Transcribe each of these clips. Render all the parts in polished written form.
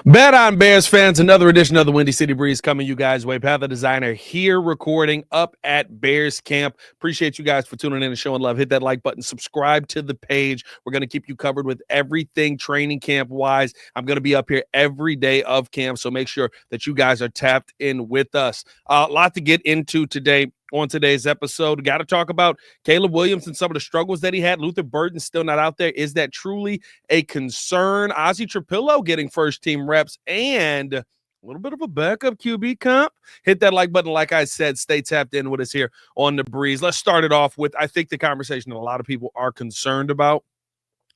Bet on Bears fans, another edition of the Windy City Breeze coming you guys way. Pat the Designer here recording up at Bears Camp. Appreciate you guys for tuning in and showing love. Hit that like button, subscribe to the page. We're going to keep you covered with everything training camp wise. I'm going to be up here every day of camp, so make sure that you guys are tapped in with us. A lot to get into today. On today's episode, got to talk about Caleb Williams and some of the struggles that he had. Luther Burden still not out there. Is that truly a concern? Ozzy Trapilo getting first team reps and a little bit of a backup QB comp. Hit that like button. Like I said, stay tapped in with us here on the Breeze. Let's start it off with, I think, the conversation that a lot of people are concerned about.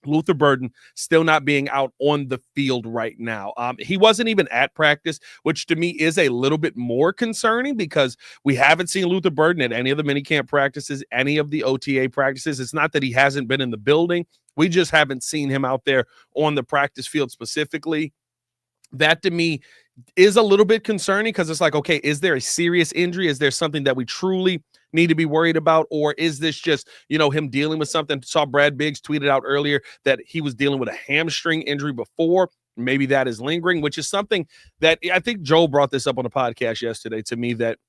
Luther Burden still not being out on the field right now. He wasn't even at practice, which to me is a little bit more concerning because we haven't seen Luther Burden at any of the minicamp practices, any of the OTA practices. It's not that he hasn't been in the building. We just haven't seen him out there on the practice field specifically. That to me is a little bit concerning because it's like, okay, is there a serious injury? Is there something that we truly need to be worried about? Or is this just, him dealing with something? Saw Brad Biggs tweeted out earlier that he was dealing with a hamstring injury before. Maybe that is lingering, which is something that I think Joel brought this up on the podcast yesterday to me, that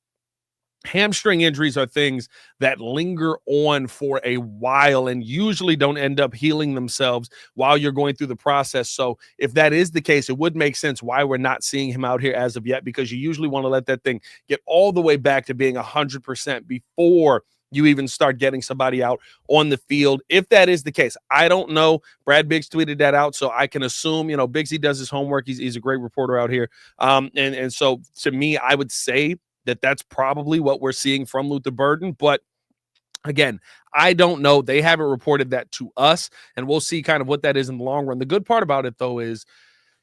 hamstring injuries are things that linger on for a while and usually don't end up healing themselves while you're going through the process. So if that is the case, it would make sense why we're not seeing him out here as of yet, because you usually want to let that thing get all the way back to being 100% before you even start getting somebody out on the field. If that is the case, I don't know. Brad Biggs tweeted that out, so I can assume, Biggsy does his homework. He's a great reporter out here. And so to me, I would say that's probably what we're seeing from Luther Burden. But again, I don't know. They haven't reported that to us, and we'll see kind of what that is in the long run. The good part about it, though, is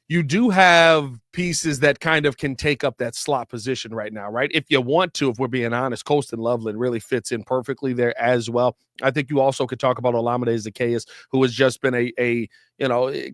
you do have pieces that kind of can take up that slot position right now, right? If you want to, if we're being honest, Colston Loveland really fits in perfectly there as well. I think you also could talk about Olamide Zacchaeus, who has just been a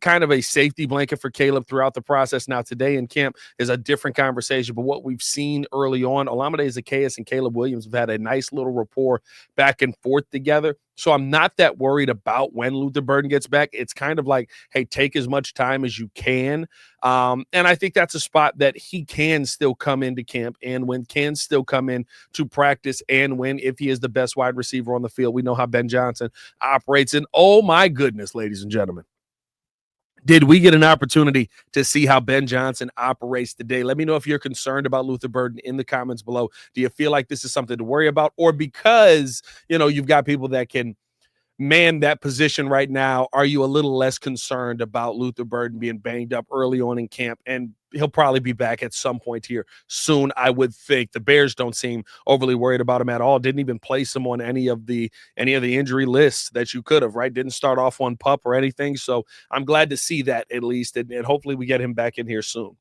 kind of a safety blanket for Caleb throughout the process. Now, today in camp is a different conversation, but what we've seen early on, Olamide Zacchaeus and Caleb Williams have had a nice little rapport back and forth together. So I'm not that worried about when Luther Burden gets back. It's kind of like, hey, take as much time as you can. And I think that's a spot that he can still come into camp and when can still come in to practice and when, if he is the best wide receiver on the field. We know how Ben Johnson operates. And oh my goodness, ladies and gentlemen, did we get an opportunity to see how Ben Johnson operates today? Let me know if you're concerned about Luther Burden in the comments below. Do you feel like this is something to worry about? Or because, you've got people that can man that position right now, are you a little less concerned about Luther Burden being banged up early on in camp? And he'll probably be back at some point here soon, I would think. The Bears don't seem overly worried about him at all. Didn't even place him on any of the injury lists that you could have, right? Didn't start off on PUP or anything. So I'm glad to see that at least, and hopefully we get him back in here soon.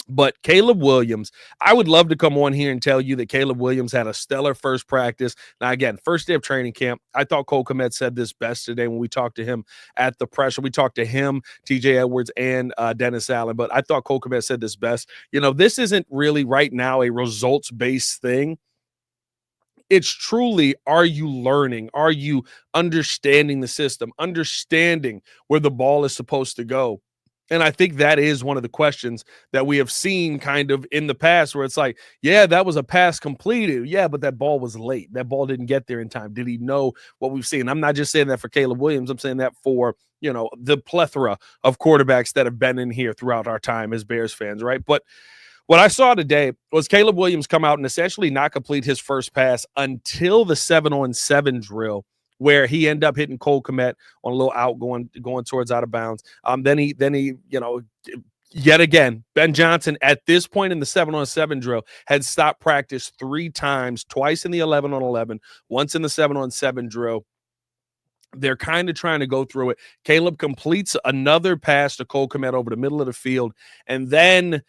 But Caleb Williams, I would love to come on here and tell you that Caleb Williams had a stellar first practice. Now, again, first day of training camp. I thought Cole Kmet said this best today when we talked to him at the pressure. We talked to him, TJ Edwards, and Dennis Allen. But I thought Cole Kmet said this best. This isn't really right now a results-based thing. It's truly, are you learning? Are you understanding the system, understanding where the ball is supposed to go? And I think that is one of the questions that we have seen kind of in the past where it's like, yeah, that was a pass completed. Yeah, but that ball was late. That ball didn't get there in time. Did he know what we've seen? I'm not just saying that for Caleb Williams. I'm saying that for, the plethora of quarterbacks that have been in here throughout our time as Bears fans, right? But what I saw today was Caleb Williams come out and essentially not complete his first pass until the 7-on-7 drill, where he ended up hitting Cole Kmet on a little out going towards out of bounds. Then he, yet again, Ben Johnson at this point in the 7-on-7 drill had stopped practice 3 times, twice in the 11-on-11, once in the 7-on-7 drill. They're kind of trying to go through it. Caleb completes another pass to Cole Kmet over the middle of the field, and then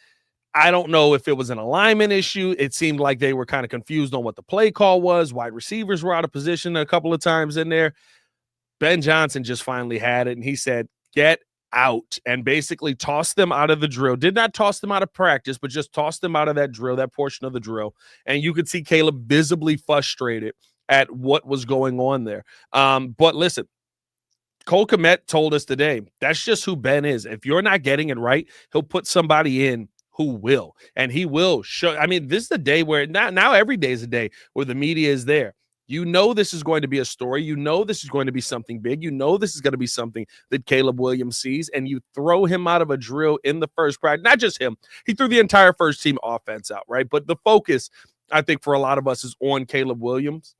I don't know if it was an alignment issue. It seemed like they were kind of confused on what the play call was. Wide receivers were out of position a couple of times in there. Ben Johnson just finally had it, and he said, get out, and basically tossed them out of the drill. Did not toss them out of practice, but just tossed them out of that drill, that portion of the drill. And you could see Caleb visibly frustrated at what was going on there. But listen, Cole Kmet told us today, that's just who Ben is. If you're not getting it right, he'll put somebody in who will. And he will show. I mean, this is the day where now every day is a day where the media is there. You know this is going to be a story. You know this is going to be something big. You know this is going to be something that Caleb Williams sees, and you throw him out of a drill in the first practice. Not just him. He threw the entire first team offense out, right? But the focus, I think, for a lot of us is on Caleb Williams.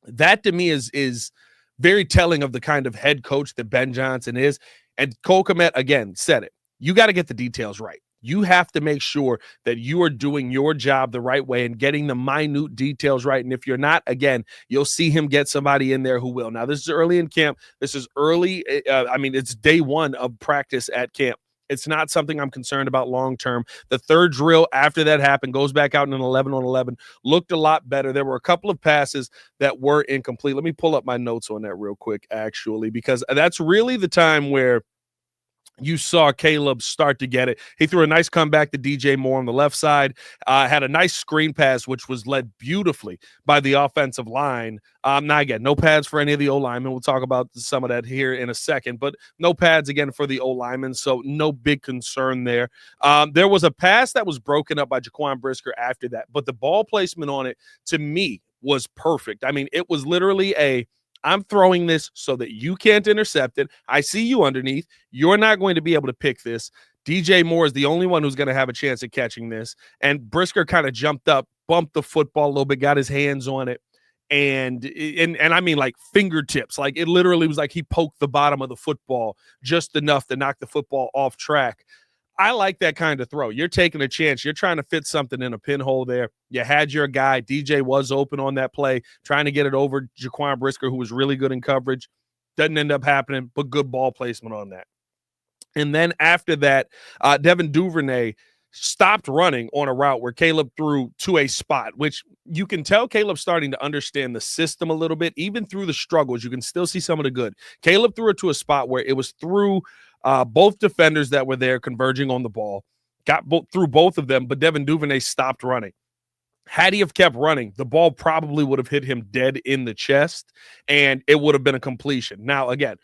That to me is very telling of the kind of head coach that Ben Johnson is. And Cole Kmet, again, said it. You got to get the details right. You have to make sure that you are doing your job the right way and getting the minute details right. And if you're not, again, you'll see him get somebody in there who will. Now, this is early in camp. This is early. It's day one of practice at camp. It's not something I'm concerned about long term. The third drill after that happened goes back out in an 11-on-11, looked a lot better. There were a couple of passes that were incomplete. Let me pull up my notes on that real quick, actually, because that's really the time where you saw Caleb start to get it. He threw a nice comeback to DJ Moore on the left side, had a nice screen pass, which was led beautifully by the offensive line. Now, again, no pads for any of the O-linemen. We'll talk about some of that here in a second, but no pads, again, for the O-linemen, so no big concern there. There was a pass that was broken up by Jaquan Brisker after that, but the ball placement on it, to me, was perfect. I mean, it was literally I'm throwing this so that you can't intercept it. I see you underneath. You're not going to be able to pick this. DJ Moore is the only one who's going to have a chance at catching this. And Brisker kind of jumped up, bumped the football a little bit, got his hands on it. And I mean, like fingertips. Like it literally was like he poked the bottom of the football just enough to knock the football off track. I like that kind of throw. You're taking a chance. You're trying to fit something in a pinhole there. You had your guy. DJ was open on that play, trying to get it over Jaquan Brisker, who was really good in coverage. Doesn't end up happening, but good ball placement on that. And then after that, Devin Duvernay stopped running on a route where Caleb threw to a spot, which you can tell Caleb's starting to understand the system a little bit. Even through the struggles, you can still see some of the good. Caleb threw it to a spot where it was through both defenders that were there converging on the ball, got through both of them, but Devin Duvernay stopped running. Had he have kept running, the ball probably would have hit him dead in the chest, and it would have been a completion. Now, again,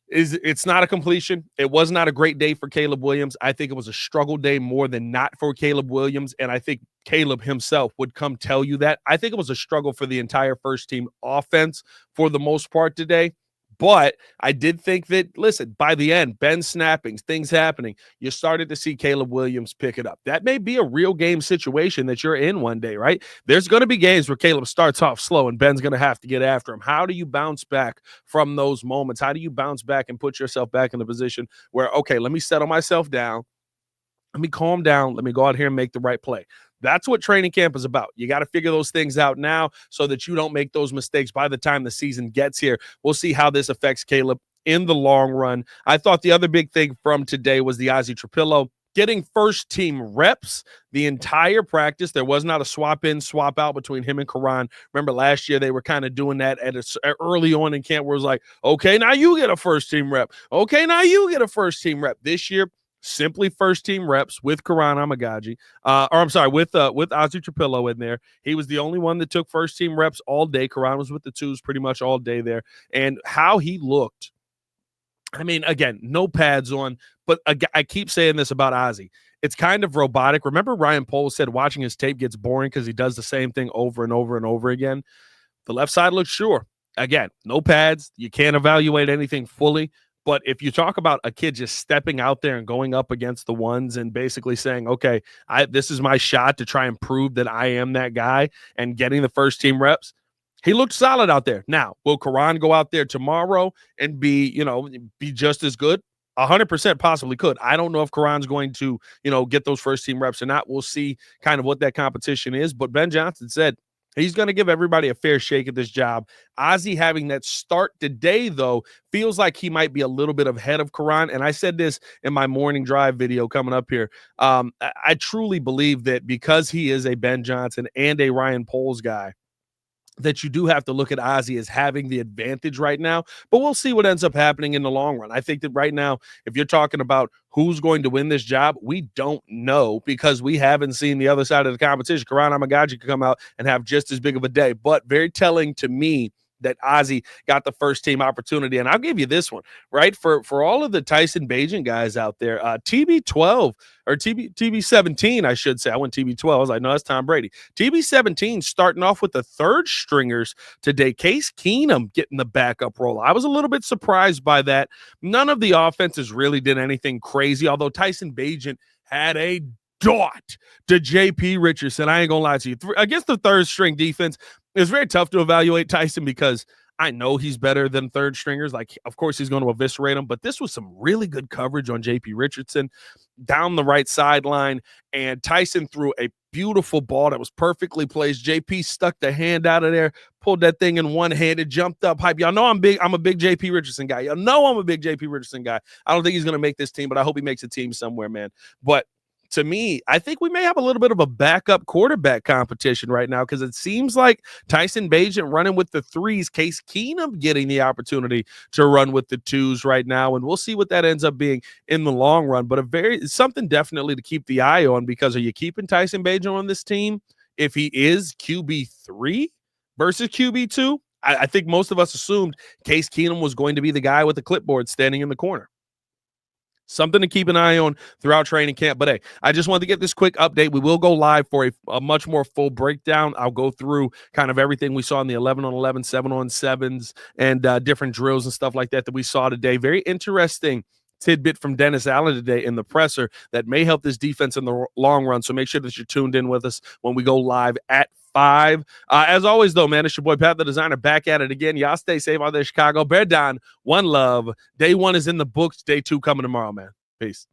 it's not a completion. It was not a great day for Caleb Williams. I think it was a struggle day more than not for Caleb Williams, and I think Caleb himself would come tell you that. I think it was a struggle for the entire first team offense for the most part today. But I did think that, listen, by the end, Ben snappings, things happening, you started to see Caleb Williams pick it up. That may be a real game situation that you're in one day, right? There's going to be games where Caleb starts off slow and Ben's going to have to get after him. How do you bounce back from those moments? How do you bounce back and put yourself back in a position where, okay, let me settle myself down. Let me calm down. Let me go out here and make the right play. That's what training camp is about. You got to figure those things out now so that you don't make those mistakes by the time the season gets here. We'll see how this affects Caleb in the long run. I thought the other big thing from today was the Ozzy Trapilo getting first team reps the entire practice. There was not a swap in, swap out between him and Karan. Remember last year they were kind of doing that early on in camp where it was like, okay, now you get a first team rep. Okay, now you get a first team rep. This year, simply first team reps with Karan Amagaji, with Ozzy Trapilo in there. He was the only one that took first team reps all day. Karan was with the twos pretty much all day there. And how he looked, I mean, again, no pads on, but I keep saying this about Ozzy. It's kind of robotic. Remember Ryan Poles said watching his tape gets boring because he does the same thing over and over and over again. The left side looks sure. Again, no pads. You can't evaluate anything fully. But if you talk about a kid just stepping out there and going up against the ones and basically saying, okay, this is my shot to try and prove that I am that guy and getting the first team reps, he looked solid out there. Now, will Karan go out there tomorrow and be just as good? 100% possibly could. I don't know if Karan's going to, get those first team reps or not. We'll see kind of what that competition is. But Ben Johnson said he's going to give everybody a fair shake at this job. Ozzy having that start today, though, feels like he might be a little bit ahead of Karan. And I said this in my morning drive video coming up here. I truly believe that because he is a Ben Johnson and a Ryan Poles guy, that you do have to look at Ozzy as having the advantage right now, but we'll see what ends up happening in the long run. I think that right now, if you're talking about who's going to win this job, we don't know because we haven't seen the other side of the competition. Karan Amagaji could come out and have just as big of a day, but very telling to me that Ozzy got the first team opportunity. And I'll give you this one, right? For all of the Tyson Bagent guys out there, TB12 or TB17, I should say. I went TB12. I was like, no, that's Tom Brady. TB17 starting off with the third stringers today. Case Keenum getting the backup role. I was a little bit surprised by that. None of the offenses really did anything crazy, although Tyson Bagent had a dot to JP Richardson. I ain't gonna lie to you. Against the third string defense, it's very tough to evaluate Tyson because I know he's better than third stringers. Like, of course, he's going to eviscerate him, but this was some really good coverage on JP Richardson down the right sideline. And Tyson threw a beautiful ball that was perfectly placed. JP stuck the hand out of there, pulled that thing in one hand, it jumped up hype. Y'all know I'm a big JP Richardson guy. Y'all know I'm a big JP Richardson guy. I don't think he's going to make this team, but I hope he makes a team somewhere, man. But to me, I think we may have a little bit of a backup quarterback competition right now because it seems like Tyson Bagent running with the threes, Case Keenum getting the opportunity to run with the twos right now, and we'll see what that ends up being in the long run. But something definitely to keep the eye on, because are you keeping Tyson Bagent on this team if he is QB3 versus QB2? I think most of us assumed Case Keenum was going to be the guy with the clipboard standing in the corner. Something to keep an eye on throughout training camp. But hey, I just wanted to get this quick update. We will go live for a much more full breakdown. I'll go through kind of everything we saw in the 11-on-11, 7-on-7s, and different drills and stuff like that we saw today. Very interesting tidbit from Dennis Allen today in the presser that may help this defense in the long run. So make sure that you're tuned in with us when we go live at 5. As always, though, man, it's your boy Pat the Designer back at it again. Y'all stay safe out there, Chicago. Bear down. One love. Day 1 is in the books. Day 2 coming tomorrow, man. Peace.